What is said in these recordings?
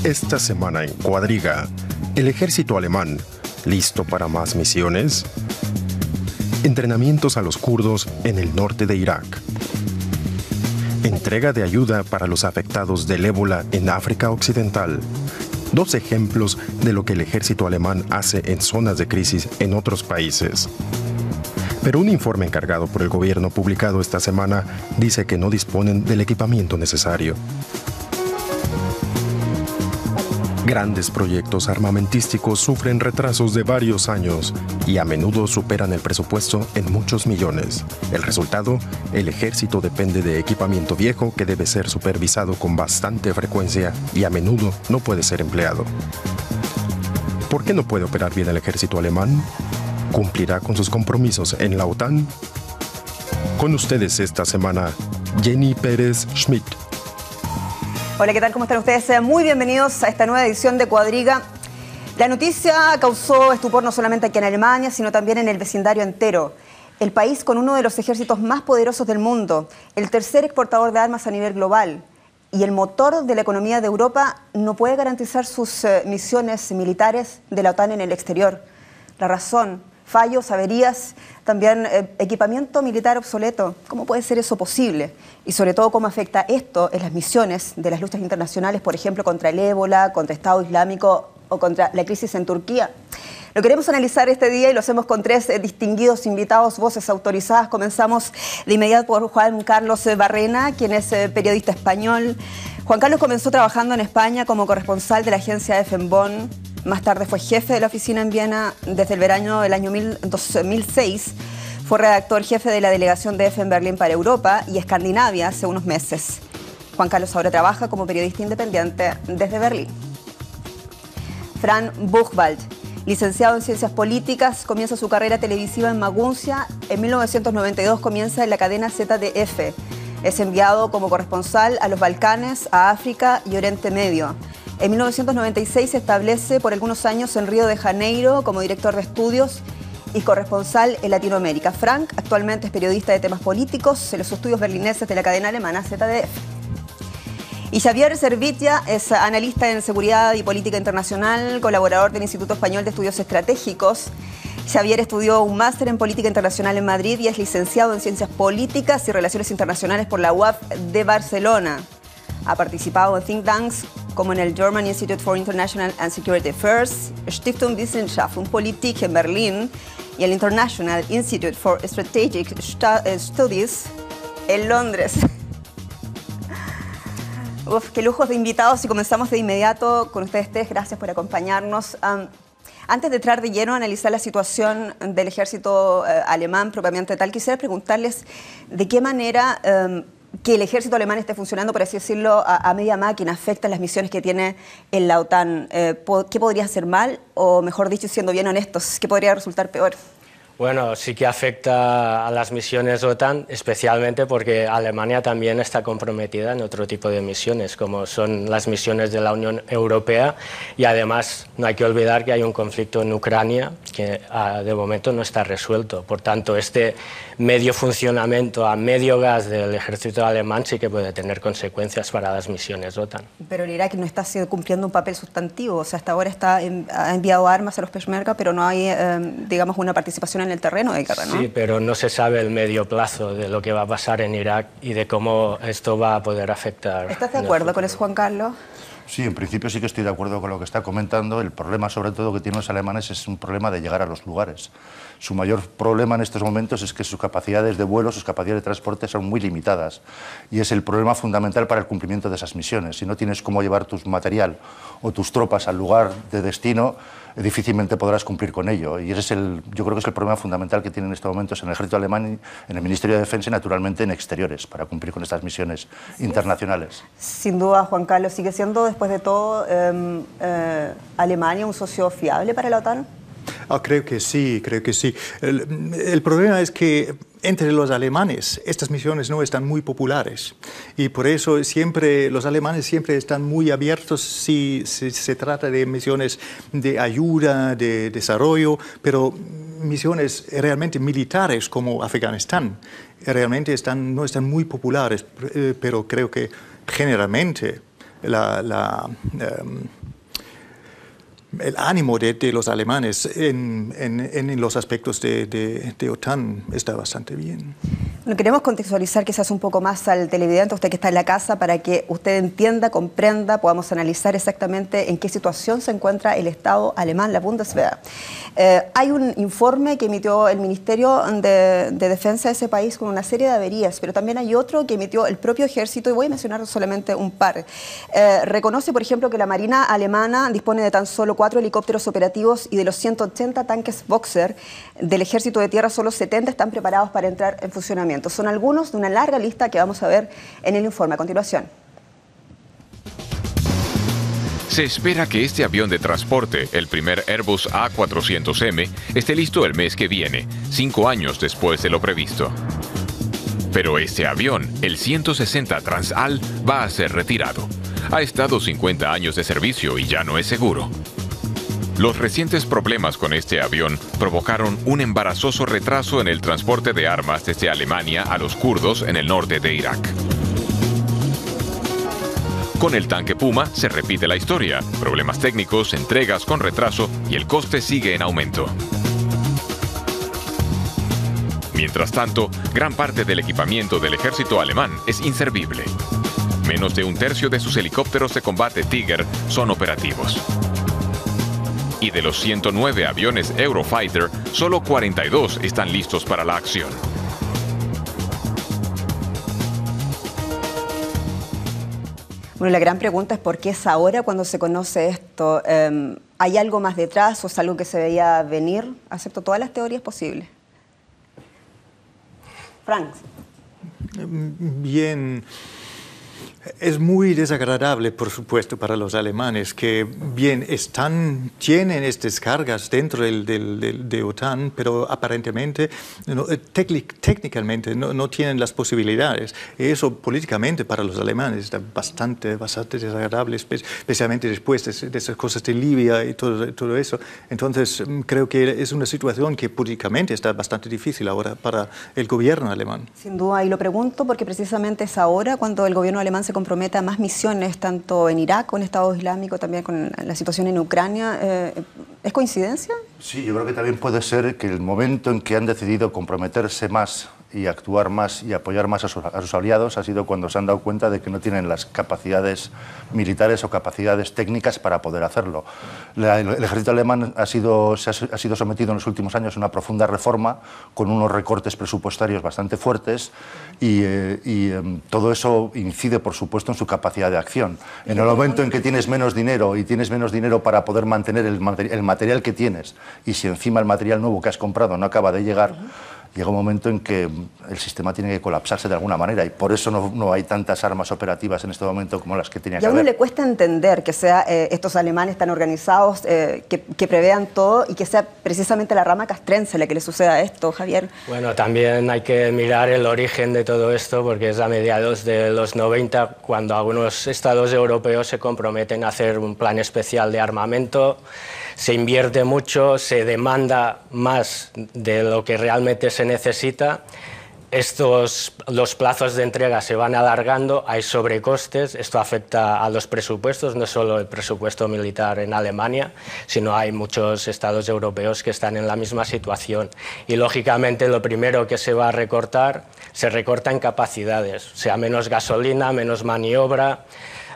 Esta semana en Cuadriga, el ejército alemán, ¿listo para más misiones? Entrenamientos a los kurdos en el norte de Irak. Entrega de ayuda para los afectados del ébola en África Occidental. Dos ejemplos de lo que el ejército alemán hace en zonas de crisis en otros países. Pero un informe encargado por el gobierno publicado esta semana dice que no disponen del equipamiento necesario. Grandes proyectos armamentísticos sufren retrasos de varios años y a menudo superan el presupuesto en muchos millones. El resultado, el ejército depende de equipamiento viejo que debe ser supervisado con bastante frecuencia y a menudo no puede ser empleado. ¿Por qué no puede operar bien el ejército alemán? ¿Cumplirá con sus compromisos en la OTAN? Con ustedes esta semana, Jenny Pérez Schmidt. Hola, ¿qué tal? ¿Cómo están ustedes? Muy bienvenidos a esta nueva edición de Cuadriga. La noticia causó estupor no solamente aquí en Alemania, sino también en el vecindario entero. El país con uno de los ejércitos más poderosos del mundo, el tercer exportador de armas a nivel global y el motor de la economía de Europa, no puede garantizar sus misiones militares de la OTAN en el exterior. La razón: fallos, averías, también equipamiento militar obsoleto. ¿Cómo puede ser eso posible? Y sobre todo, ¿cómo afecta esto en las misiones de las luchas internacionales, por ejemplo, contra el ébola, contra Estado Islámico o contra la crisis en Turquía? Lo queremos analizar este día y lo hacemos con tres distinguidos invitados, voces autorizadas. Comenzamos de inmediato por Juan Carlos Barrena, quien es periodista español. Juan Carlos comenzó trabajando en España como corresponsal de la agencia EFE en Bonn. Más tarde fue jefe de la oficina en Viena desde el verano del año 2006. Fue redactor jefe de la delegación de EFE en Berlín para Europa y Escandinavia hace unos meses. Juan Carlos ahora trabaja como periodista independiente desde Berlín. Fran Buchwald, licenciado en Ciencias Políticas, comienza su carrera televisiva en Maguncia. En 1992 comienza en la cadena ZDF. Es enviado como corresponsal a los Balcanes, a África y Oriente Medio. En 1996 se establece por algunos años en Río de Janeiro como director de estudios y corresponsal en Latinoamérica. Frank actualmente es periodista de temas políticos en los estudios berlineses de la cadena alemana ZDF. Y Xavier Servitja es analista en seguridad y política internacional, colaborador del Instituto Español de Estudios Estratégicos. Xavier estudió un máster en política internacional en Madrid y es licenciado en Ciencias Políticas y Relaciones Internacionales por la UAF de Barcelona. Ha participado en think tanks como en el German Institute for International and Security Affairs, Stiftung Wissenschaft und Politik en Berlín y el International Institute for Strategic Studies en Londres. Uf, qué lujos de invitados, y comenzamos de inmediato con ustedes tres. Gracias por acompañarnos. Antes de entrar de lleno a analizar la situación del ejército alemán propiamente tal, quisiera preguntarles de qué manera que el ejército alemán esté funcionando, por así decirlo, a media máquina, afecta las misiones que tiene en la OTAN. ¿Qué podría hacer mal? O mejor dicho, siendo bien honestos, ¿qué podría resultar peor? Bueno, sí que afecta a las misiones OTAN, especialmente porque Alemania también está comprometida en otro tipo de misiones, como son las misiones de la Unión Europea, y además no hay que olvidar que hay un conflicto en Ucrania que de momento no está resuelto. Por tanto, este medio funcionamiento a medio gas del ejército alemán sí que puede tener consecuencias para las misiones OTAN. Pero el Irak no está cumpliendo un papel sustantivo, o sea, hasta ahora ha enviado armas a los Peshmerga, pero no hay, digamos, una participación en el terreno de guerra, ¿no? Sí, pero no se sabe el medio plazo de lo que va a pasar en Irak y de cómo esto va a poder afectar. ¿Estás de acuerdo con eso, Juan Carlos? Sí, en principio sí que estoy de acuerdo con lo que está comentando. El problema, sobre todo, que tienen los alemanes es un problema de llegar a los lugares. Su mayor problema en estos momentos es que sus capacidades de vuelo, sus capacidades de transporte son muy limitadas. Y es el problema fundamental para el cumplimiento de esas misiones. Si no tienes cómo llevar tu material o tus tropas al lugar de destino, difícilmente podrás cumplir con ello. Y ese es yo creo que es el problema fundamental que tienen en estos momentos en el ejército alemán, en el Ministerio de Defensa y naturalmente en exteriores, para cumplir con estas misiones internacionales. Sin duda, Juan Carlos, ¿sigue siendo después de todo Alemania un socio fiable para la OTAN? Creo que sí, creo que sí. El problema es que entre los alemanes estas misiones no están muy populares y por eso los alemanes siempre están muy abiertos si se trata de misiones de ayuda, de desarrollo, pero misiones realmente militares como Afganistán realmente no están muy populares, pero creo que generalmente el ánimo de los alemanes en los aspectos de OTAN está bastante bien. Bueno, queremos contextualizar quizás un poco más al televidente, usted que está en la casa, para que usted entienda, comprenda, podamos analizar exactamente en qué situación se encuentra el Estado alemán, la Bundeswehr. Hay un informe que emitió el Ministerio de Defensa de ese país con una serie de averías, pero también hay otro que emitió el propio ejército, y voy a mencionar solamente un par. Reconoce, por ejemplo, que la Marina alemana dispone de tan solo 4 helicópteros operativos y de los 180 tanques Boxer del ejército de tierra, solo 70 están preparados para entrar en funcionamiento. Son algunos de una larga lista que vamos a ver en el informe a continuación. Se espera que este avión de transporte, el primer Airbus A400M, esté listo el mes que viene, 5 años después de lo previsto. Pero este avión, el 160 Transall, va a ser retirado. Ha estado 50 años de servicio y ya no es seguro. Los recientes problemas con este avión provocaron un embarazoso retraso en el transporte de armas desde Alemania a los kurdos en el norte de Irak. Con el tanque Puma se repite la historia, problemas técnicos, entregas con retraso y el coste sigue en aumento. Mientras tanto, gran parte del equipamiento del ejército alemán es inservible. Menos de un tercio de sus helicópteros de combate Tiger son operativos. Y de los 109 aviones Eurofighter, solo 42 están listos para la acción. Bueno, la gran pregunta es por qué es ahora cuando se conoce esto. ¿Hay algo más detrás o es algo que se veía venir? Acepto todas las teorías posibles. Frank. Bien. Es muy desagradable, por supuesto, para los alemanes que, bien, tienen estas cargas dentro de OTAN, pero aparentemente, técnicamente, no tienen las posibilidades. Y eso políticamente para los alemanes está bastante desagradable, especialmente después de esas cosas de Libia y todo eso. Entonces, creo que es una situación que políticamente está bastante difícil ahora para el gobierno alemán. Sin duda, y lo pregunto porque precisamente es ahora cuando el gobierno alemán se compromete a más misiones, tanto en Irak, con Estado Islámico, también con la situación en Ucrania. ¿Es coincidencia? Sí, yo creo que también puede ser que el momento en que han decidido comprometerse más y actuar más y apoyar más a sus aliados ha sido cuando se han dado cuenta de que no tienen las capacidades militares o capacidades técnicas para poder hacerlo. El ejército alemán ha sido sometido en los últimos años a una profunda reforma con unos recortes presupuestarios bastante fuertes y todo eso incide, por supuesto, en su capacidad de acción. En el momento en que tienes menos dinero y tienes menos dinero para poder mantener el material que tienes, y si encima el material nuevo que has comprado no acaba de llegar, llega un momento en que el sistema tiene que colapsarse de alguna manera y por eso no hay tantas armas operativas en este momento como las que tenía que haber. Y a uno le cuesta entender que sea estos alemanes tan organizados, que prevean todo y que sea precisamente la rama castrense la que le suceda esto, Javier. Bueno, también hay que mirar el origen de todo esto porque es a mediados de los 90 cuando algunos estados europeos se comprometen a hacer un plan especial de armamento. Se invierte mucho, se demanda más de lo que realmente se necesita. Los plazos de entrega se van alargando, hay sobrecostes, esto afecta a los presupuestos, no solo el presupuesto militar en Alemania, sino hay muchos estados europeos que están en la misma situación. Y lógicamente lo primero que se va a recortar, se recorta en capacidades, o sea, menos gasolina, menos maniobra,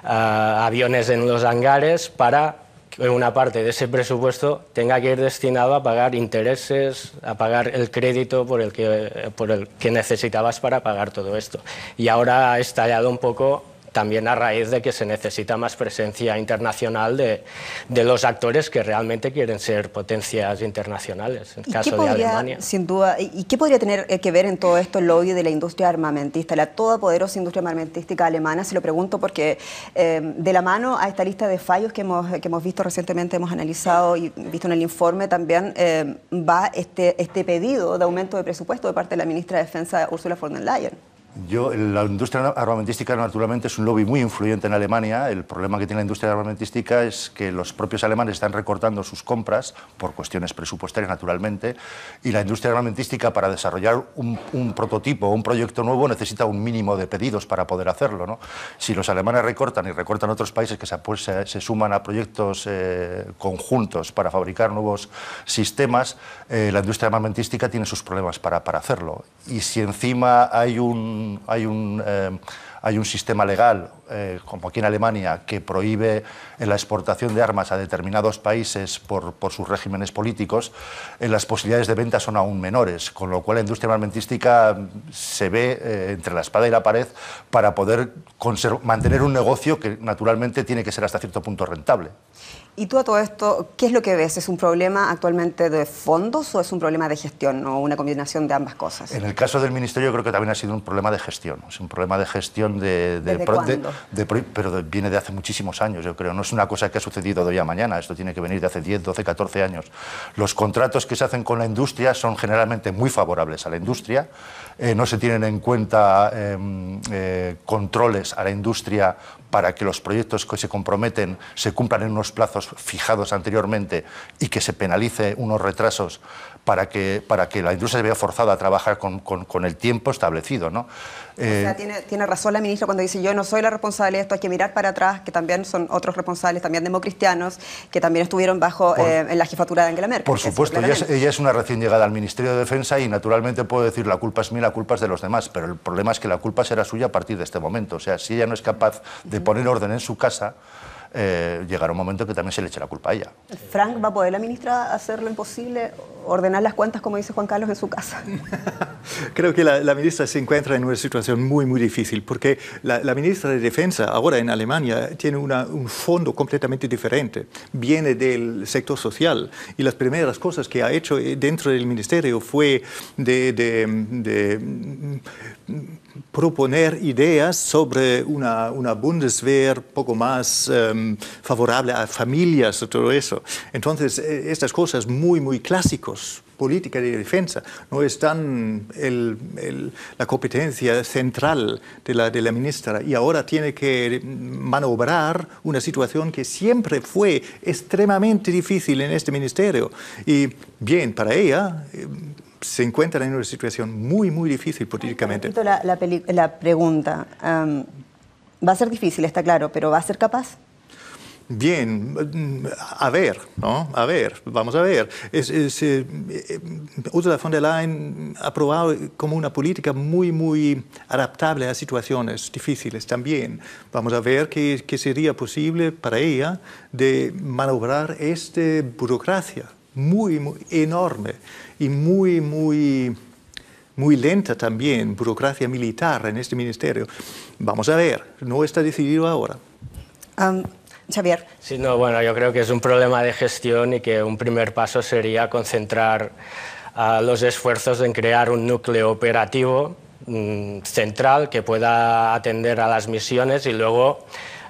aviones en los hangares para que una parte de ese presupuesto tenga que ir destinado a pagar intereses, a pagar el crédito por el que necesitabas para pagar todo esto. Y ahora ha estallado un poco también a raíz de que se necesita más presencia internacional de los actores que realmente quieren ser potencias internacionales, en el caso de Alemania. Sin duda, ¿y qué podría tener que ver en todo esto el lobby de la industria armamentista, la todopoderosa industria armamentística alemana? Se lo pregunto porque de la mano a esta lista de fallos que hemos visto recientemente, hemos analizado y visto en el informe también, va este pedido de aumento de presupuesto de parte de la ministra de Defensa, Ursula von der Leyen. La industria armamentística naturalmente es un lobby muy influyente en Alemania. El problema que tiene la industria armamentística es que los propios alemanes están recortando sus compras por cuestiones presupuestarias naturalmente, y la industria armamentística para desarrollar un prototipo o un proyecto nuevo necesita un mínimo de pedidos para poder hacerlo, ¿no? Si los alemanes recortan y recortan otros países que se suman a proyectos conjuntos para fabricar nuevos sistemas, la industria armamentística tiene sus problemas para hacerlo. Y si encima hay un sistema legal, como aquí en Alemania, que prohíbe la exportación de armas a determinados países por sus regímenes políticos, las posibilidades de venta son aún menores, con lo cual la industria armamentística se ve entre la espada y la pared para poder mantener un negocio que naturalmente tiene que ser hasta cierto punto rentable. Y tú a todo esto, ¿qué es lo que ves? ¿Es un problema actualmente de fondos o es un problema de gestión o una combinación de ambas cosas? En el caso del Ministerio creo que también ha sido un problema de gestión. Es un problema de gestión ¿Desde cuándo? Pero viene de hace muchísimos años, yo creo. No es una cosa que ha sucedido de hoy a mañana. Esto tiene que venir de hace 10, 12, 14 años. Los contratos que se hacen con la industria son generalmente muy favorables a la industria. No se tienen en cuenta controles a la industria para que los proyectos que se comprometen se cumplan en unos plazos fijados anteriormente y que se penalice unos retrasos para que la industria se vea forzada a trabajar con el tiempo establecido, ¿no? O sea, tiene razón la ministra cuando dice yo no soy la responsable de esto, hay que mirar para atrás, que también son otros responsables, también democristianos, que también estuvieron en la jefatura de Angela Merkel. Por supuesto, ella es una recién llegada al Ministerio de Defensa y naturalmente puedo decir la culpa es mía, la culpa es de los demás, pero el problema es que la culpa será suya a partir de este momento. O sea, si ella no es capaz de poner orden en su casa, llegará un momento que también se le eche la culpa a ella. ¿Frank, va a poder la ministra hacer lo imposible, ordenar las cuentas, como dice Juan Carlos, en su casa? Creo que la ministra se encuentra en una situación muy, muy difícil, porque la ministra de Defensa, ahora en Alemania, tiene un fondo completamente diferente. Viene del sector social, y las primeras cosas que ha hecho dentro del ministerio fue de proponer ideas sobre una Bundeswehr poco más favorable a familias y todo eso. Entonces, estas cosas muy, muy clásicos, política de defensa, no están la competencia central de la ministra, y ahora tiene que manobrar una situación que siempre fue extremadamente difícil en este ministerio. Y bien, para ella se encuentra en una situación muy, muy difícil políticamente. La pregunta, va a ser difícil, está claro, pero ¿va a ser capaz? Bien, a ver, ¿no? A ver, vamos a ver. Ursula von der Leyen ha probado como una política muy, muy adaptable a situaciones difíciles también. Vamos a ver qué sería posible para ella de manobrar esta burocracia muy, muy enorme y muy, muy, muy lenta también, burocracia militar en este ministerio. Vamos a ver, no está decidido ahora. Xavier. Sí, no, bueno, yo creo que es un problema de gestión y que un primer paso sería concentrar los esfuerzos en crear un núcleo operativo central que pueda atender a las misiones y luego,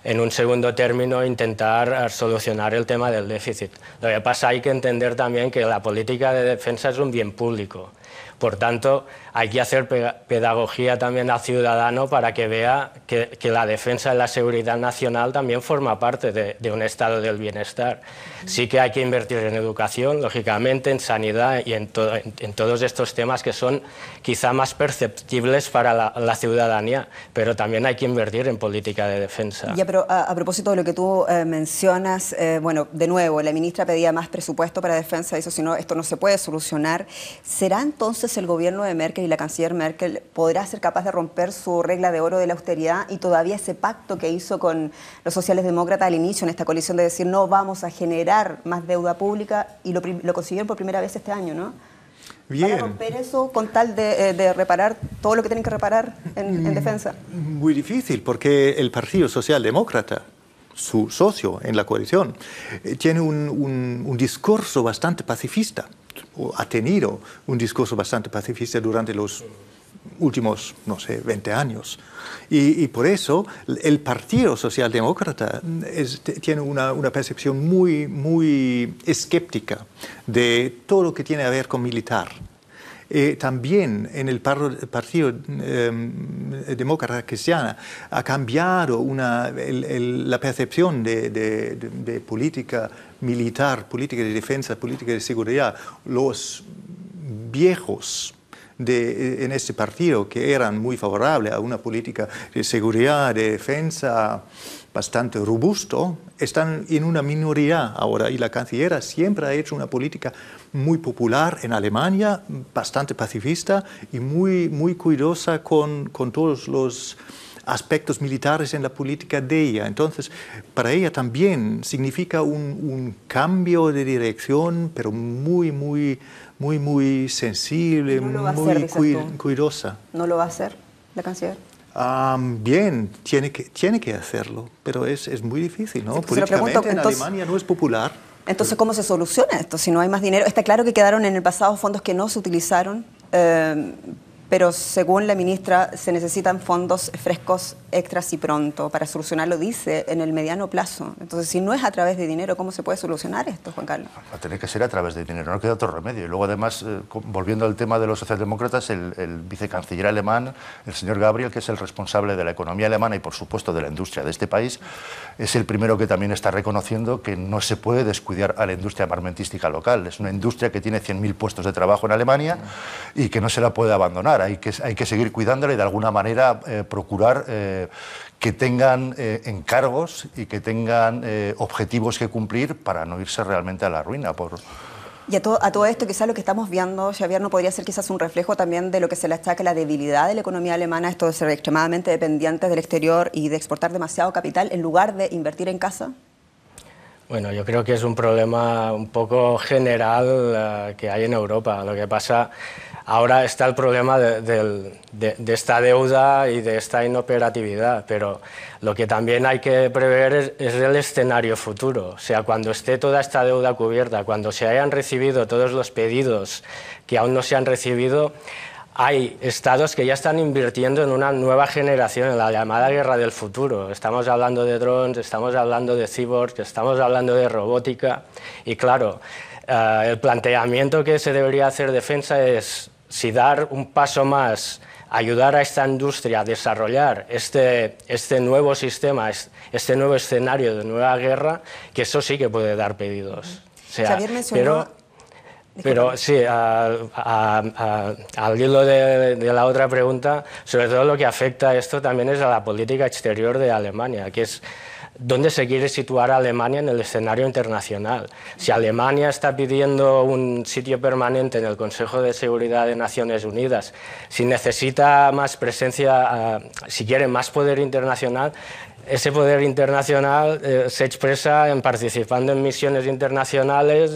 en un segundo término, intentar solucionar el tema del déficit. Lo que pasa, hay que entender también que la política de defensa es un bien público. Por tanto, hay que hacer pedagogía también al ciudadano para que vea que la defensa y la seguridad nacional también forma parte de un estado del bienestar. Sí que hay que invertir en educación, lógicamente, en sanidad y en todos estos temas que son quizá más perceptibles para la ciudadanía, pero también hay que invertir en política de defensa. Ya, pero a propósito de lo que tú mencionas, bueno, de nuevo, la ministra pedía más presupuesto para defensa, dice, si no, esto no se puede solucionar. ¿Será entonces el gobierno de Merkel y la canciller Merkel podrá ser capaz de romper su regla de oro de la austeridad y todavía ese pacto que hizo con los sociales demócratas al inicio en esta coalición de decir no vamos a generar más deuda pública, y lo consiguieron por primera vez este año, ¿no? Bien. ¿Van a romper eso con tal de reparar todo lo que tienen que reparar en defensa? Muy difícil, porque el Partido Socialdemócrata, su socio en la coalición, tiene un discurso bastante pacifista, o ha tenido un discurso bastante pacifista durante los últimos, no sé, 20 años. Y por eso el Partido Socialdemócrata tiene una percepción muy, muy escéptica de todo lo que tiene que ver con militar. También en el Partido Demócrata Cristiano ha cambiado la percepción de política militar, política de defensa, política de seguridad. Los viejos en este partido, que eran muy favorables a una política de seguridad, de defensa bastante robusto, están en una minoría ahora, y la canciller siempre ha hecho una política muy popular en Alemania, bastante pacifista y muy cuidadosa con todos los aspectos militares en la política de ella. Entonces, para ella también significa un cambio de dirección, pero muy sensible, no muy cuidadosa. ¿No lo va a hacer la canciller? Bien, tiene que hacerlo, pero es muy difícil, ¿no? Sí, políticamente en Alemania no es popular. Entonces, ¿cómo se soluciona esto si no hay más dinero? Está claro que quedaron en el pasado fondos que no se utilizaron, pero según la ministra se necesitan fondos frescos extras y pronto para solucionarlo, dice, en el mediano plazo. Entonces, si no es a través de dinero, ¿cómo se puede solucionar esto, Juan Carlos? Va a tener que ser a través de dinero, no queda otro remedio. Y luego, además, volviendo al tema de los socialdemócratas, el vicecanciller alemán, el señor Gabriel, que es el responsable de la economía alemana y, por supuesto, de la industria de este país, es el primero que también está reconociendo que no se puede descuidar a la industria armamentística local. Es una industria que tiene 100.000 puestos de trabajo en Alemania y que no se la puede abandonar. Hay que seguir cuidándola y, de alguna manera, procurar que tengan encargos y que tengan objetivos que cumplir para no irse realmente a la ruina. Y a todo esto, quizás lo que estamos viendo, Xavier, no podría ser quizás un reflejo también de lo que se le achaca la debilidad de la economía alemana, esto de ser extremadamente dependientes del exterior y de exportar demasiado capital en lugar de invertir en casa. Bueno, yo creo que es un problema un poco general que hay en Europa. Lo que pasa, ahora está el problema de esta deuda y de esta inoperatividad, pero lo que también hay que prever es el escenario futuro. O sea, cuando esté toda esta deuda cubierta, cuando se hayan recibido todos los pedidos que aún no se han recibido, hay estados que ya están invirtiendo en una nueva generación, en la llamada guerra del futuro. Estamos hablando de drones, estamos hablando de cyborgs, estamos hablando de robótica. Y claro, el planteamiento que se debería hacer defensa es si dar un paso más, ayudar a esta industria a desarrollar este nuevo sistema, este nuevo escenario de nueva guerra, que eso sí que puede dar pedidos. O sea, Xavier mencionó... Pero sí, al hilo de la otra pregunta, sobre todo lo que afecta a esto también es a la política exterior de Alemania, que es dónde se quiere situar a Alemania en el escenario internacional. Si Alemania está pidiendo un sitio permanente en el Consejo de Seguridad de Naciones Unidas, si necesita más presencia, si quiere más poder internacional, ese poder internacional se expresa en participando en misiones internacionales.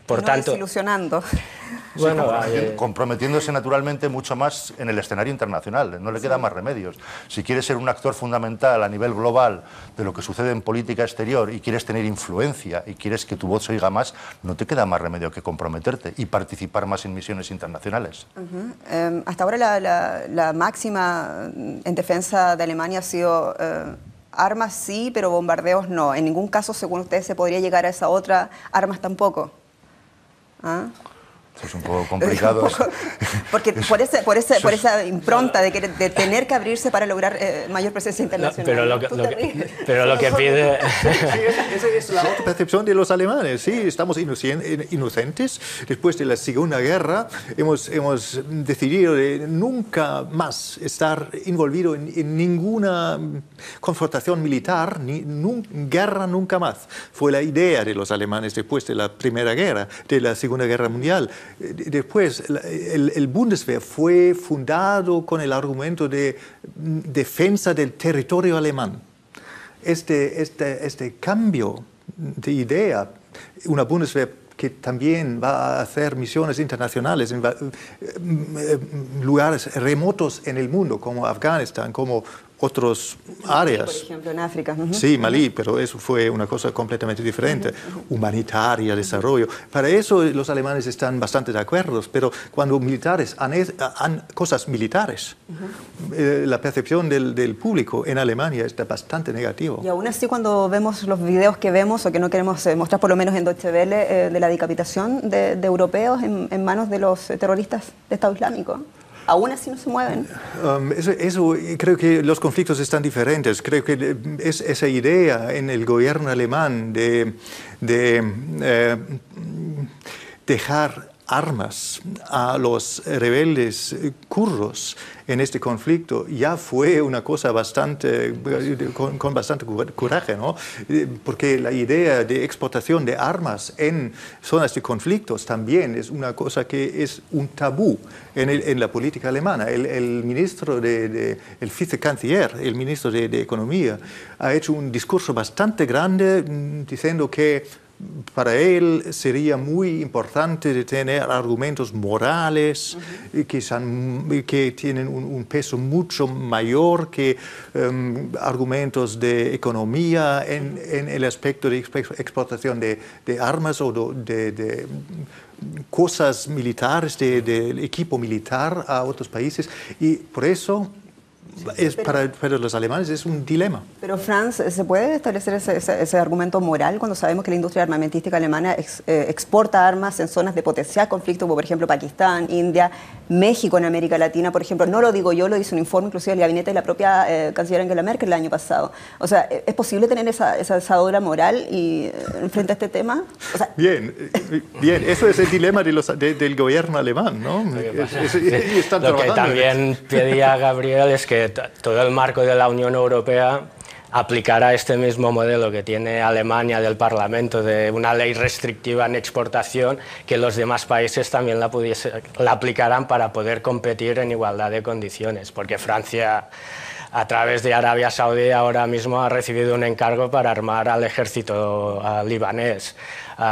Por tanto, desilusionando. Bueno, comprometiéndose naturalmente mucho más en el escenario internacional, no le queda más remedios. Si quieres ser un actor fundamental a nivel global de lo que sucede en política exterior y quieres tener influencia y quieres que tu voz se oiga más, no te queda más remedio que comprometerte y participar más en misiones internacionales. Hasta ahora la máxima en defensa de Alemania ha sido... armas sí, pero bombardeos no. En ningún caso, según ustedes, se podría llegar a esa otra, armas tampoco. ¿Ah? Es un poco complicado. Porque por esa impronta de tener que abrirse para lograr mayor presencia internacional. Pero lo que pide... Sí, esa es la otra percepción de los alemanes. Sí, estamos inocentes. Después de la Segunda Guerra hemos decidido de nunca más estar envolvido en ninguna confrontación militar, guerra nunca más. Fue la idea de los alemanes después de la Primera Guerra, de la Segunda Guerra Mundial. Después, el Bundeswehr fue fundado con el argumento de defensa del territorio alemán. Este cambio de idea, una Bundeswehr que también va a hacer misiones internacionales en lugares remotos en el mundo, como Afganistán, como otras áreas. Por ejemplo, en África. Sí, Malí, pero eso fue una cosa completamente diferente. Humanitaria, desarrollo. Para eso los alemanes están bastante de acuerdo, pero cuando militares han cosas militares, la percepción del público en Alemania está bastante negativa. Y aún así, cuando vemos los videos que vemos, o que no queremos mostrar por lo menos en Deutsche Welle, de la decapitación de europeos en manos de los terroristas de Estado Islámico, aún así no se mueven. Eso creo que los conflictos están diferentes. Creo que es esa idea en el gobierno alemán de dejar armas a los rebeldes kurdos en este conflicto ya fue una cosa bastante, con bastante coraje, ¿no? Porque la idea de exportación de armas en zonas de conflictos también es una cosa que es un tabú en la política alemana. El ministro el vicecanciller, el ministro de Economía, ha hecho un discurso bastante grande diciendo que para él sería muy importante tener argumentos morales que tienen un peso mucho mayor que argumentos de economía en el aspecto de exportación de armas o de cosas militares, del equipo militar a otros países. Y por eso para los alemanes es un dilema. Pero, Franz, ¿se puede establecer ese argumento moral cuando sabemos que la industria armamentística alemana exporta armas en zonas de potencial conflicto, como por ejemplo Pakistán, India, México en América Latina, por ejemplo? No lo digo yo, lo dice un informe inclusive del gabinete de la propia canciller Angela Merkel el año pasado. O sea, ¿es posible tener esa dura moral frente a este tema? O sea, bien, eso es el dilema del gobierno alemán, ¿no? Lo que también pedía Gabriel es que todo el marco de la Unión Europea aplicara este mismo modelo que tiene Alemania del Parlamento, de una ley restrictiva en exportación, que los demás países también la aplicaran para poder competir en igualdad de condiciones, porque Francia, a través de Arabia Saudí, ahora mismo ha recibido un encargo para armar al ejército libanés.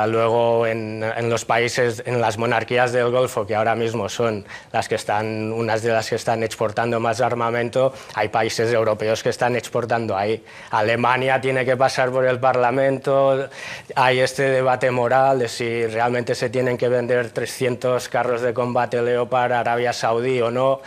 Luego en los países, en las monarquías del Golfo, que ahora mismo son unas de las que están exportando más armamento, hay países europeos que están exportando ahí. Alemania tiene que pasar por el Parlamento, hay este debate moral de si realmente se tienen que vender 300 carros de combate Leopard a Arabia Saudí o no.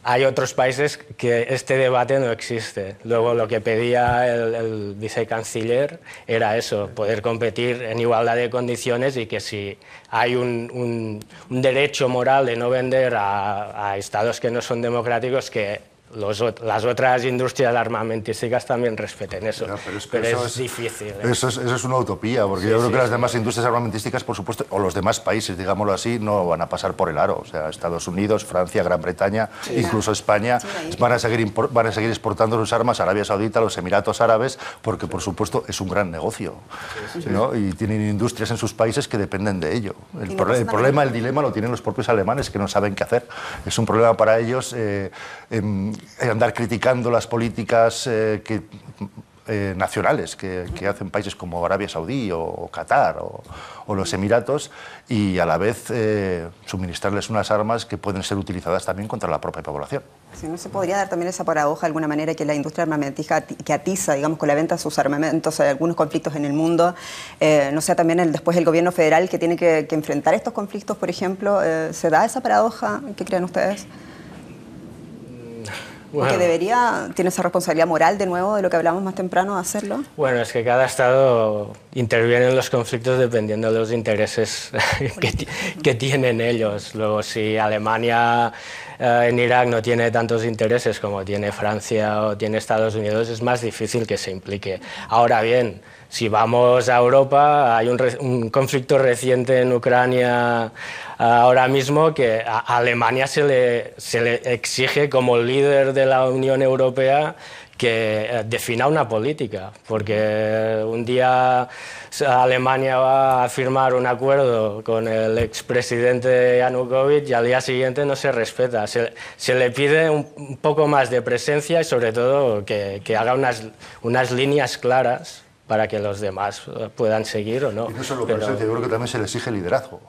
Hay otros países que este debate no existe. Luego lo que pedía el vicecanciller era eso, poder competir en igualdad de condiciones, y que si hay un derecho moral de no vender a estados que no son democráticos, que las otras industrias armamentísticas también respeten eso. No, pero es difícil. Eso es una utopía, porque yo creo que las demás industrias armamentísticas, por supuesto, o los demás países, digámoslo así, no van a pasar por el aro. O sea, Estados Unidos, Francia, Gran Bretaña, incluso España, van a seguir exportando sus armas a Arabia Saudita, a los Emiratos Árabes, porque, por supuesto, es un gran negocio, ¿no? Y tienen industrias en sus países que dependen de ello. El problema, el dilema lo tienen los propios alemanes, que no saben qué hacer. Es un problema para ellos andar criticando las políticas nacionales que hacen países como Arabia Saudí o Qatar o los Emiratos, y a la vez suministrarles unas armas que pueden ser utilizadas también contra la propia población. Si no se podría dar también esa paradoja de alguna manera, que la industria armamentística que atiza, digamos, con la venta de sus armamentos a algunos conflictos en el mundo, no sea también después el gobierno federal que tiene que enfrentar estos conflictos, por ejemplo. ¿Se da esa paradoja? ¿Qué creen ustedes? Bueno, que tiene esa responsabilidad moral, de nuevo, de lo que hablamos más temprano, de hacerlo. Bueno, es que cada Estado interviene en los conflictos dependiendo de los intereses que tienen ellos. Luego, si Alemania en Irak no tiene tantos intereses como tiene Francia o tiene Estados Unidos, es más difícil que se implique. Ahora bien, si vamos a Europa, hay un conflicto reciente en Ucrania ahora mismo, que a Alemania se le exige, como líder de la Unión Europea, que defina una política, porque un día Alemania va a firmar un acuerdo con el expresidente Yanukovych y al día siguiente no se respeta. Se le pide un poco más de presencia y sobre todo que haga unas líneas claras para que los demás puedan seguir o no. Y no solo presencia, yo creo que también se le exige liderazgo.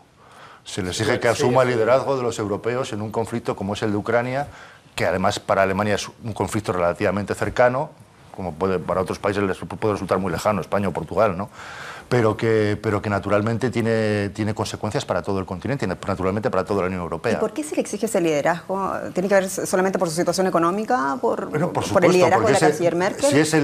Se le exige que asuma el liderazgo de los europeos en un conflicto como es el de Ucrania, que además para Alemania es un conflicto relativamente cercano, como para otros países les puede resultar muy lejano, España o Portugal, ¿no? Pero que naturalmente tiene consecuencias para todo el continente y naturalmente para toda la Unión Europea. ¿Y por qué se le exige ese liderazgo? ¿Tiene que ver solamente por su situación económica, por supuesto, el liderazgo de la canciller Merkel? Si es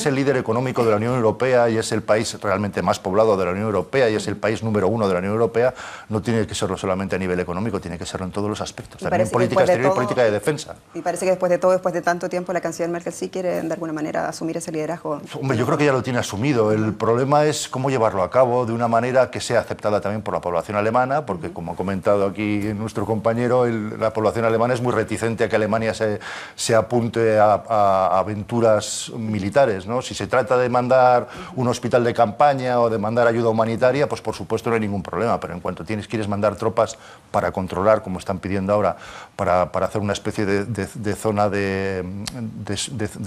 el líder económico de la Unión Europea y es el país realmente más poblado de la Unión Europea y es el país número 1 de la Unión Europea, no tiene que serlo solamente a nivel económico, tiene que serlo en todos los aspectos, también en política exterior y política de defensa. Y parece que después de todo, después de tanto tiempo, la canciller Merkel sí quiere de alguna manera asumir ese liderazgo. Hombre, yo creo que ya lo tiene asumido. El problema es cómo llevarlo a cabo de una manera que sea aceptada también por la población alemana, porque como ha comentado aquí nuestro compañero, la población alemana es muy reticente a que Alemania se apunte a aventuras militares, ¿no? Si se trata de mandar un hospital de campaña o de mandar ayuda humanitaria, pues por supuesto no hay ningún problema, pero en cuanto quieres mandar tropas para controlar, como están pidiendo ahora, para hacer una especie de zona de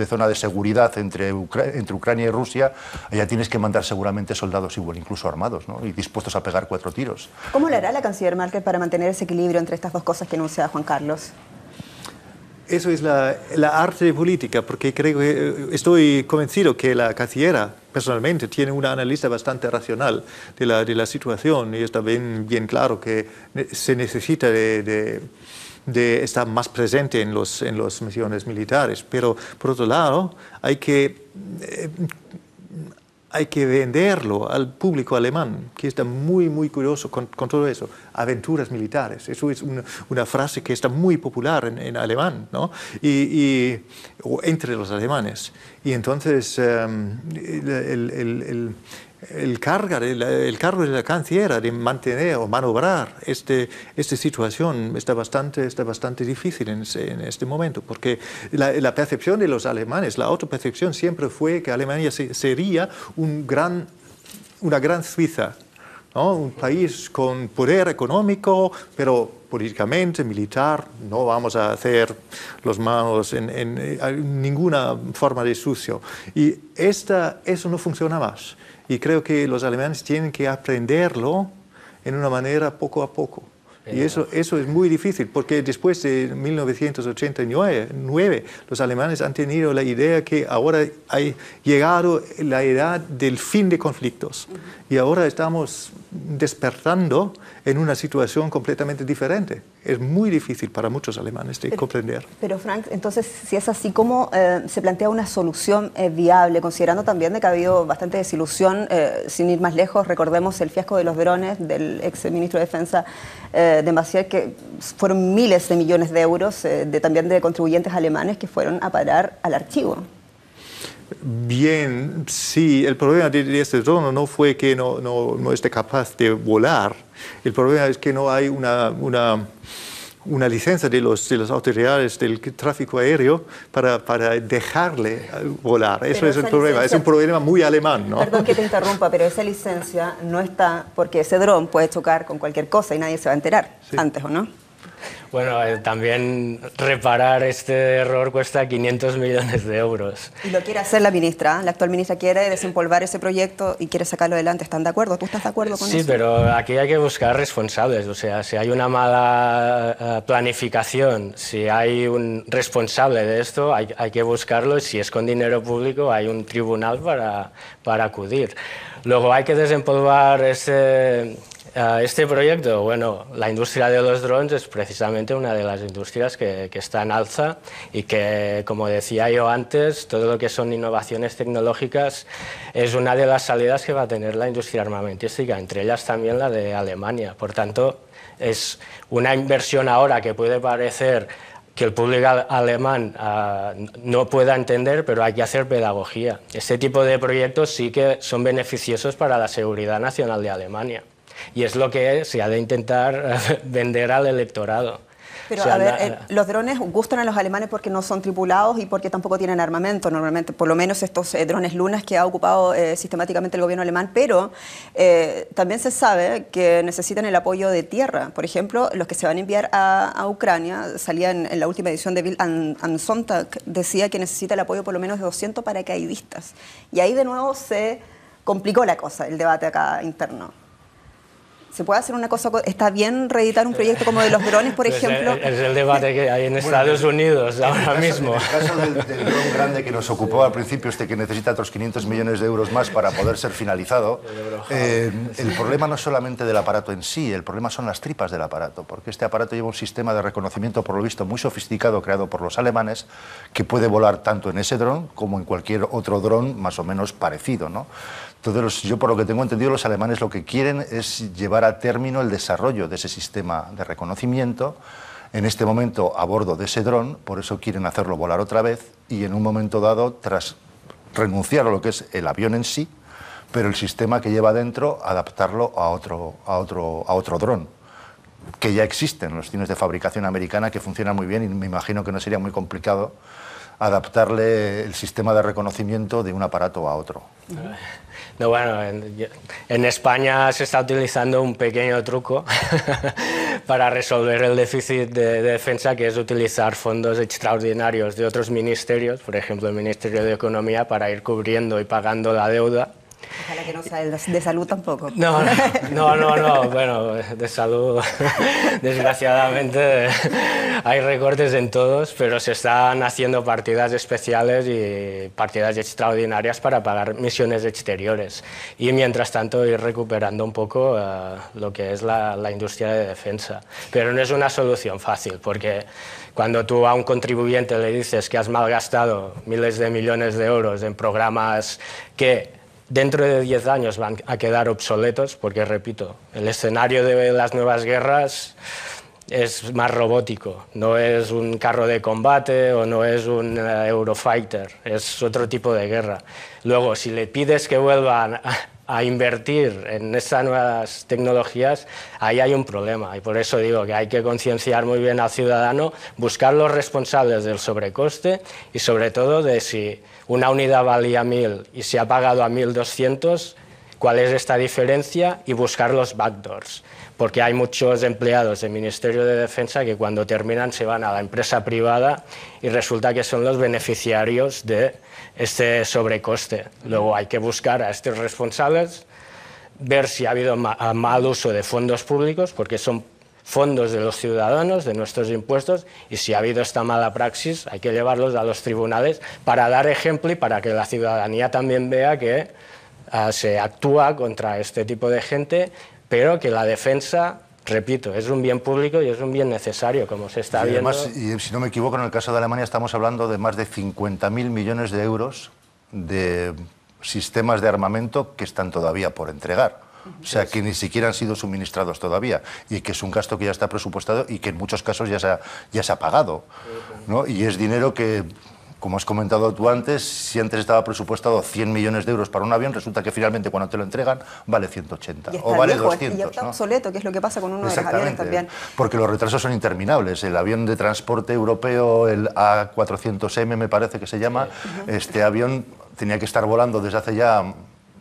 zona de seguridad entre Ucrania y Rusia, allá tienes que mandar seguramente soldados igual, incluso armados, ¿no? Y dispuestos a pegar 4 tiros. ¿Cómo le hará la canciller Merkel para mantener ese equilibrio entre estas dos cosas que enuncia Juan Carlos? Eso es la arte de política, porque estoy convencido que la canciller personalmente tiene una analista bastante racional de la situación y está bien claro que se necesita de estar más presente en las misiones militares. Pero, por otro lado, hay que venderlo al público alemán, que está muy curioso con todo eso. Aventuras militares, eso es una frase que está muy popular en alemán, ¿no? O entre los alemanes. Y entonces el cargo de la canciller de mantener o manobrar esta situación está bastante difícil en este momento, porque la percepción de los alemanes, la autopercepción siempre fue que Alemania sería una gran Suiza, ¿no? Un país con poder económico, pero políticamente, militar, no vamos a hacer los manos en ninguna forma de sucio. Y eso no funciona más. Y creo que los alemanes tienen que aprenderlo en una manera poco a poco. Y eso es muy difícil, porque después de 1989, los alemanes han tenido la idea que ahora ha llegado la edad del fin de conflictos. Y ahora estamos despertando en una situación completamente diferente. Es muy difícil para muchos alemanes de comprender. Pero Frank, entonces, si es así, ¿cómo se plantea una solución viable? Considerando también de que ha habido bastante desilusión, sin ir más lejos, recordemos el fiasco de los drones del ex ministro de Defensa de Maciel, que fueron miles de millones de euros, también de contribuyentes alemanes que fueron a parar al archivo. Bien, sí, el problema de este dron no fue que no esté capaz de volar, el problema es que no hay una licencia de las autoridades del tráfico aéreo para dejarle volar. Eso es el problema, es un problema muy alemán, ¿no? Perdón que te interrumpa, pero esa licencia no está porque ese dron puede chocar con cualquier cosa y nadie se va a enterar, sí, antes, ¿o no? Bueno, también reparar este error cuesta 500 millones de euros. Y lo quiere hacer la ministra, la actual ministra quiere desempolvar ese proyecto y quiere sacarlo adelante. ¿Están de acuerdo? ¿Tú estás de acuerdo con eso? Sí, pero aquí hay que buscar responsables. O sea, si hay una mala planificación, si hay un responsable de esto, hay que buscarlo. Y si es con dinero público, hay un tribunal para acudir. Luego hay que desempolvar este proyecto. Bueno, la industria de los drones es precisamente una de las industrias que está en alza y que, como decía yo antes, todo lo que son innovaciones tecnológicas es una de las salidas que va a tener la industria armamentística, entre ellas también la de Alemania. Por tanto, es una inversión ahora que puede parecer que el público alemán no pueda entender, pero hay que hacer pedagogía. Este tipo de proyectos sí que son beneficiosos para la seguridad nacional de Alemania. Y es lo que se ha de intentar vender al electorado. Pero, a ver, los drones gustan a los alemanes porque no son tripulados y porque tampoco tienen armamento, normalmente, por lo menos estos drones lunas que ha ocupado sistemáticamente el gobierno alemán, pero también se sabe que necesitan el apoyo de tierra. Por ejemplo, los que se van a enviar a Ucrania, salía en la última edición de Bild am Sonntag, decía que necesita el apoyo por lo menos de 200 paracaidistas. Y ahí de nuevo se complicó la cosa, el debate acá interno. ¿Se puede hacer una cosa? ¿Está bien reeditar un proyecto como de los drones, por ejemplo? Es el debate que hay en Estados Unidos ahora mismo. En el caso del dron grande que nos ocupó al principio, que necesita otros 500 millones de euros más para poder ser finalizado, el problema no es solamente del aparato en sí, el problema son las tripas del aparato, porque este aparato lleva un sistema de reconocimiento, por lo visto, muy sofisticado, creado por los alemanes, que puede volar tanto en ese dron como en cualquier otro dron más o menos parecido, ¿no? Entonces, yo por lo que tengo entendido, los alemanes lo que quieren es llevar a término el desarrollo de ese sistema de reconocimiento, en este momento a bordo de ese dron, por eso quieren hacerlo volar otra vez, y en un momento dado, tras renunciar a lo que es el avión en sí, pero el sistema que lleva dentro, adaptarlo a otro dron, que ya existen los cines de fabricación americana que funcionan muy bien, y me imagino que no sería muy complicado adaptarle el sistema de reconocimiento de un aparato a otro. No, bueno, en España se está utilizando un pequeño truco para resolver el déficit de defensa, que es utilizar fondos extraordinarios de otros ministerios, por ejemplo el Ministerio de Economía, para ir cubriendo y pagando la deuda. Ojalá que no sea de salud tampoco. No, bueno, de salud desgraciadamente hay recortes en todos, pero se están haciendo partidas especiales y partidas extraordinarias para pagar misiones exteriores y mientras tanto ir recuperando un poco lo que es la industria de defensa. Pero no es una solución fácil, porque cuando tú a un contribuyente le dices que has malgastado miles de millones de euros en programas que dentro de 10 años van a quedar obsoletos, porque, repito, el escenario de las nuevas guerras es más robótico, no es un carro de combate o no es un Eurofighter, es otro tipo de guerra. Luego, si le pides que vuelvan a invertir en estas nuevas tecnologías, ahí hay un problema, y por eso digo que hay que concienciar muy bien al ciudadano, buscar los responsables del sobrecoste y sobre todo de si una unidad valía 1.000 y se ha pagado a 1.200, cuál es esta diferencia, y buscar los backdoors, porque hay muchos empleados del Ministerio de Defensa que cuando terminan se van a la empresa privada y resulta que son los beneficiarios de este sobrecoste. Luego hay que buscar a estos responsables, ver si ha habido mal uso de fondos públicos, porque son fondos de los ciudadanos, de nuestros impuestos, y si ha habido esta mala praxis hay que llevarlos a los tribunales para dar ejemplo y para que la ciudadanía también vea que se actúa contra este tipo de gente, pero que la defensa, repito, es un bien público y es un bien necesario, como se está viendo. Además, y si no me equivoco, en el caso de Alemania estamos hablando de más de 50.000 millones de euros de sistemas de armamento que están todavía por entregar. O sea, que ni siquiera han sido suministrados todavía, y que es un gasto que ya está presupuestado y que en muchos casos ya se ha pagado, ¿no? Y es dinero que, como has comentado tú antes, si antes estaba presupuestado 100 millones de euros para un avión, resulta que finalmente cuando te lo entregan vale 180 o vale viejo, 200. Y ya está obsoleto, que es lo que pasa con uno de los aviones también. Porque los retrasos son interminables. El avión de transporte europeo, el A400M me parece que se llama, este avión tenía que estar volando desde hace ya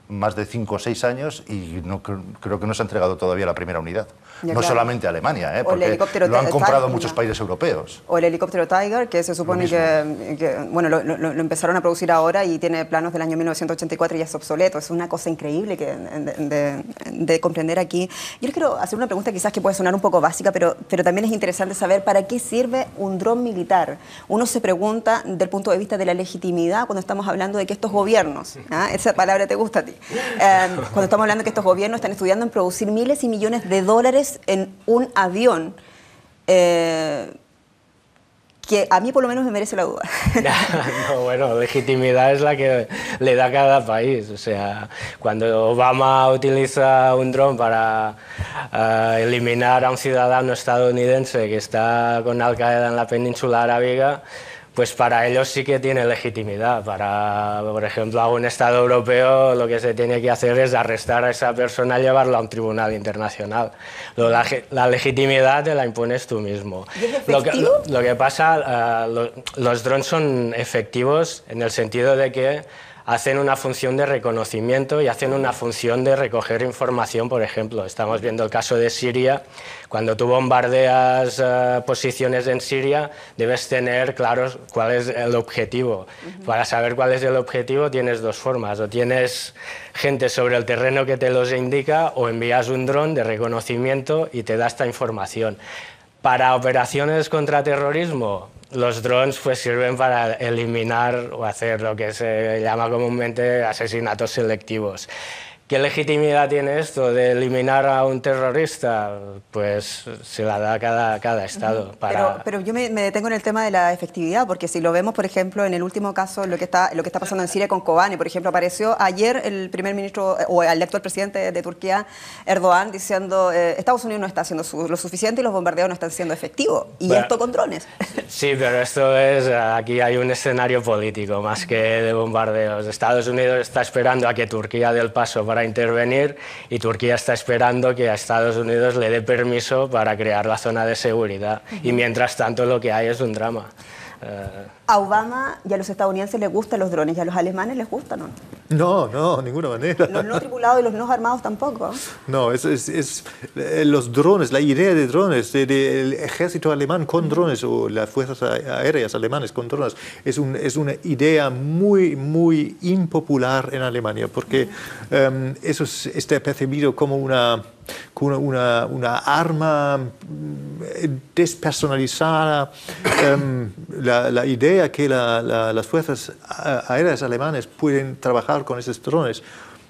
más de 5 o 6 años y no, creo que no se ha entregado todavía la primera unidad. Ya, no claro. Solamente Alemania, porque lo han comprado muchos países europeos. O el helicóptero Tiger, que se supone que bueno, lo empezaron a producir ahora y tiene planos del año 1984 y ya es obsoleto. Es una cosa increíble de comprender aquí. Yo les quiero hacer una pregunta quizás que puede sonar un poco básica, pero también es interesante saber para qué sirve un dron militar. Uno se pregunta desde el punto de vista de la legitimidad cuando estamos hablando de que estos gobiernos, esa palabra te gusta a ti, cuando estamos hablando de que estos gobiernos están estudiando en producir miles y millones de dólares en un avión, que a mí por lo menos me merece la duda. No, bueno, legitimidad es la que le da cada país. O sea, cuando Obama utiliza un dron para eliminar a un ciudadano estadounidense que está con Al-Qaeda en la península arábiga, pues para ellos sí que tiene legitimidad. Para, por ejemplo, a un Estado europeo lo que se tiene que hacer es arrestar a esa persona y llevarlo a un tribunal internacional. La legitimidad te la impones tú mismo. ¿Y es efectivo? Lo que pasa, los drones son efectivos en el sentido de que hacen una función de reconocimiento y hacen una función de recoger información, por ejemplo. Estamos viendo el caso de Siria. Cuando tú bombardeas posiciones en Siria, debes tener claros cuál es el objetivo. Para saber cuál es el objetivo tienes dos formas: o tienes gente sobre el terreno que te los indica, o envías un dron de reconocimiento y te da esta información. Para operaciones contra terrorismo, los drones pues sirven para eliminar o hacer lo que se llama comúnmente asesinatos selectivos. ¿Qué legitimidad tiene esto de eliminar a un terrorista? Pues se la da cada Estado. Pero yo me detengo en el tema de la efectividad, porque si lo vemos, por ejemplo, en el último caso, lo que está pasando en Siria con Kobane, por ejemplo, apareció ayer el primer ministro, o el actual presidente de Turquía, Erdogan, diciendo Estados Unidos no está haciendo lo suficiente y los bombardeos no están siendo efectivos. Y bueno, esto con drones. Sí, pero esto es, aquí hay un escenario político más que de bombardeos. Estados Unidos está esperando a que Turquía dé el paso para intervenir, y Turquía está esperando que a Estados Unidos le dé permiso para crear la zona de seguridad. Y mientras tanto lo que hay es un drama. ¿A Obama y a los estadounidenses les gustan los drones y a los alemanes les gustan o no? No, no, de ninguna manera. Los no tripulados y los no armados tampoco. No, los drones, la idea de drones, del ejército alemán con drones o las fuerzas aéreas alemanas con drones, es una idea muy, muy impopular en Alemania, porque eso está percibido como una arma despersonalizada. La idea que las fuerzas aéreas alemanas pueden trabajar con esos drones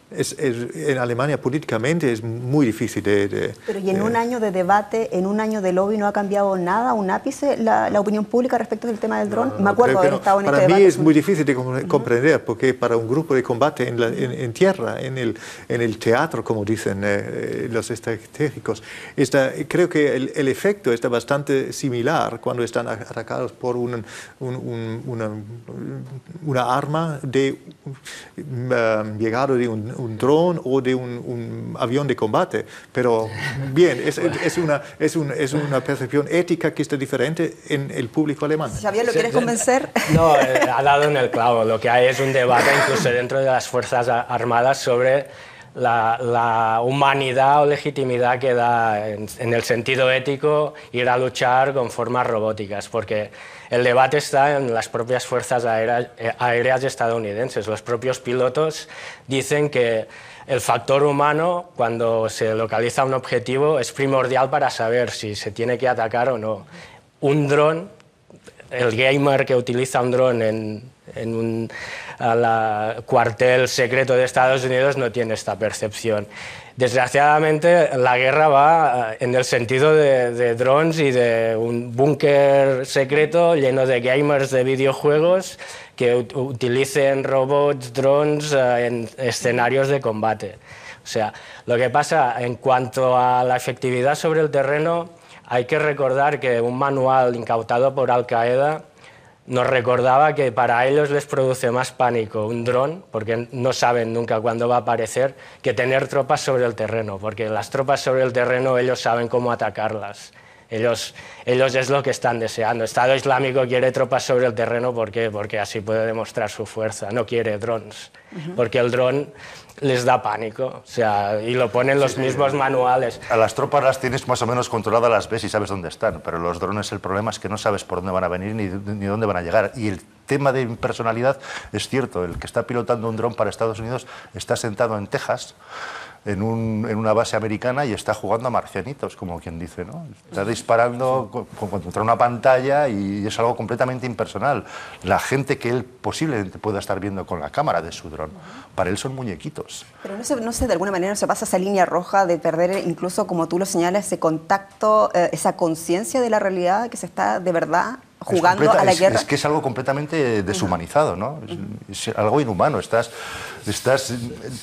en Alemania políticamente es muy difícil Pero y en un año de debate, en un año de lobby, ¿no ha cambiado nada, un ápice, la opinión pública respecto del tema del dron? Me acuerdo de haber estado en este debate. Para mí es muy difícil de comprender, porque para un grupo de combate en tierra, en el teatro, como dicen los estratégicos, creo que el efecto está bastante similar cuando están atacados por una arma llegado de un dron o de un avión de combate, pero bien, es una percepción ética que está diferente en el público alemán. Xavier, ¿lo quieres convencer? No, ha dado en el clavo. Lo que hay es un debate incluso dentro de las Fuerzas Armadas sobre la humanidad o legitimidad que da en el sentido ético ir a luchar con formas robóticas, porque el debate está en las propias fuerzas aéreas estadounidenses. Los propios pilotos dicen que el factor humano, cuando se localiza un objetivo, es primordial para saber si se tiene que atacar o no. Un dron, el gamer que utiliza un dron en un cuartel secreto de Estados Unidos no tiene esta percepción. Desgraciadamente, la guerra va en el sentido de drones y de un búnker secreto lleno de gamers de videojuegos que utilicen robots, drones en escenarios de combate. O sea, lo que pasa en cuanto a la efectividad sobre el terreno, hay que recordar que un manual incautado por Al-Qaeda nos recordaba que para ellos les produce más pánico un dron, porque no saben nunca cuándo va a aparecer, que tener tropas sobre el terreno, porque las tropas sobre el terreno ellos saben cómo atacarlas. Ellos es lo que están deseando. Estado Islámico quiere tropas sobre el terreno, ¿por qué? Porque así puede demostrar su fuerza. No quiere drones, porque el dron les da pánico, o sea, y lo ponen los mismos manuales. A las tropas las tienes más o menos controladas, las ves y sabes dónde están, pero los drones el problema es que no sabes por dónde van a venir ni dónde van a llegar. Y el tema de impersonalidad es cierto, el que está pilotando un dron para Estados Unidos está sentado en Texas, en una base americana, y está jugando a marcianitos, como quien dice, ¿no? Está disparando contra una pantalla y es algo completamente impersonal. La gente que él posiblemente pueda estar viendo con la cámara de su dron, para él son muñequitos. Pero no sé, de alguna manera se pasa esa línea roja de perder, incluso como tú lo señalas, ese contacto, esa conciencia de la realidad que se está de verdad jugando a la guerra. Es que es algo completamente deshumanizado, ¿no? Es algo inhumano.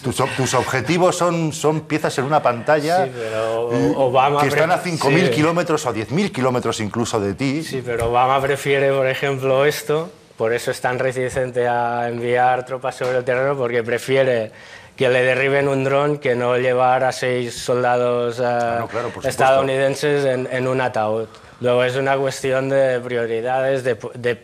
Tus objetivos son piezas en una pantalla, sí, pero Obama que están a 5.000 kilómetros o 10.000 kilómetros incluso de ti. Sí, pero Obama prefiere, por ejemplo, esto. Por eso es tan reticente a enviar tropas sobre el terreno, porque prefiere que le derriben un dron que no llevar a 6 soldados estadounidenses en un ataúd. Luego es una cuestión de prioridades,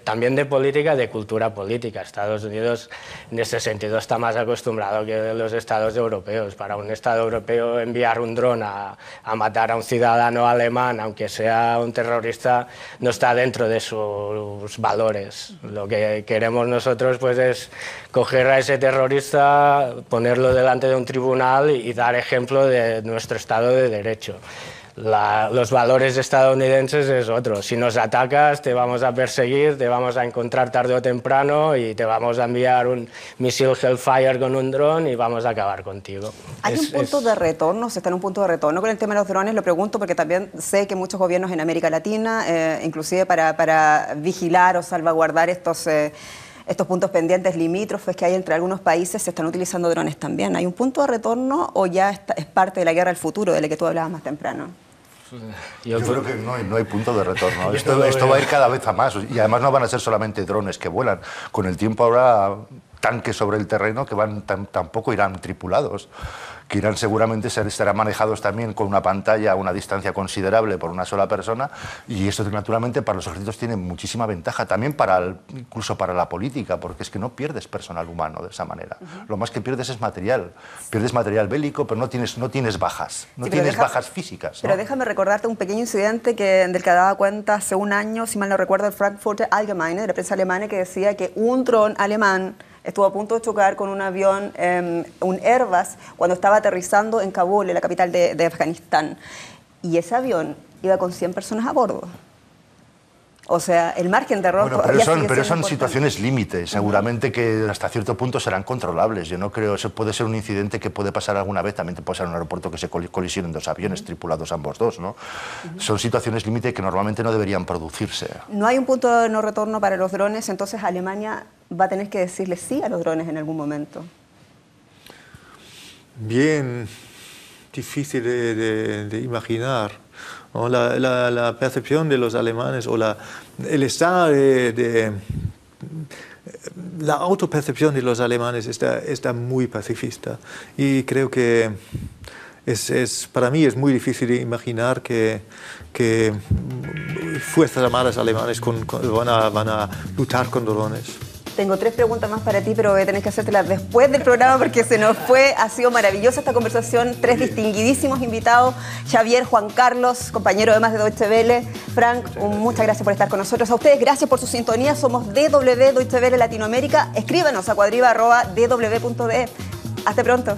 también de política, de cultura política. Estados Unidos en ese sentido está más acostumbrado que los estados europeos. Para un estado europeo enviar un dron a matar a un ciudadano alemán, aunque sea un terrorista, no está dentro de sus valores. Lo que queremos nosotros pues, es coger a ese terrorista, ponerlo delante de un tribunal y dar ejemplo de nuestro Estado de Derecho. Los valores estadounidenses es otro. Si nos atacas, te vamos a perseguir, te vamos a encontrar tarde o temprano y te vamos a enviar un misil Hellfire con un dron y vamos a acabar contigo. ¿Hay un punto de retorno? ¿Se está en un punto de retorno con el tema de los drones? Lo pregunto porque también sé que muchos gobiernos en América Latina, inclusive para vigilar o salvaguardar estos puntos pendientes limítrofes que hay entre algunos países, se están utilizando drones también. ¿Hay un punto de retorno o ya es parte de la guerra del futuro, de la que tú hablabas más temprano? Yo creo que no hay punto de retorno. Esto va a ir cada vez a más. Y además no van a ser solamente drones que vuelan. Con el tiempo habrá tanques sobre el terreno que tampoco irán tripulados, que irán seguramente estarán manejados también con una pantalla a una distancia considerable por una sola persona, y esto naturalmente para los ejércitos tiene muchísima ventaja, también incluso para la política, porque es que no pierdes personal humano de esa manera. Lo más que pierdes es material, pierdes material bélico, pero no tienes bajas, tienes bajas físicas, ¿no? Pero déjame recordarte un pequeño incidente del que daba cuenta hace un año, si mal no recuerdo, el Frankfurter Allgemeine, de la prensa alemana, que decía que un dron alemán estuvo a punto de chocar con un avión, un Airbus, cuando estaba aterrizando en Kabul, en la capital de Afganistán. Y ese avión iba con 100 personas a bordo. O sea, el margen de error... Bueno, pero son situaciones límite. Seguramente que hasta cierto punto serán controlables. Yo no creo... Eso puede ser un incidente que puede pasar alguna vez. También te puede pasar en un aeropuerto que se colisionen dos aviones tripulados ambos dos, ¿no? Son situaciones límite que normalmente no deberían producirse. No hay un punto de no retorno para los drones, entonces Alemania va a tener que decirle sí a los drones en algún momento. Bien difícil de imaginar, ¿no? La percepción de los alemanes o el estado la autopercepción de los alemanes está muy pacifista, y creo que para mí es muy difícil de imaginar que fuerzas armadas alemanes van a luchar con drones. Tengo 3 preguntas más para ti, pero voy a tener que hacértelas después del programa porque se nos fue. Ha sido maravillosa esta conversación. 3 distinguidísimos invitados. Xavier, Juan Carlos, compañero además de Deutsche Welle. Frank, muchas gracias por estar con nosotros. A ustedes, gracias por su sintonía. Somos DW Deutsche Welle Latinoamérica. Escríbanos a cuadriba@dw.de. Hasta pronto.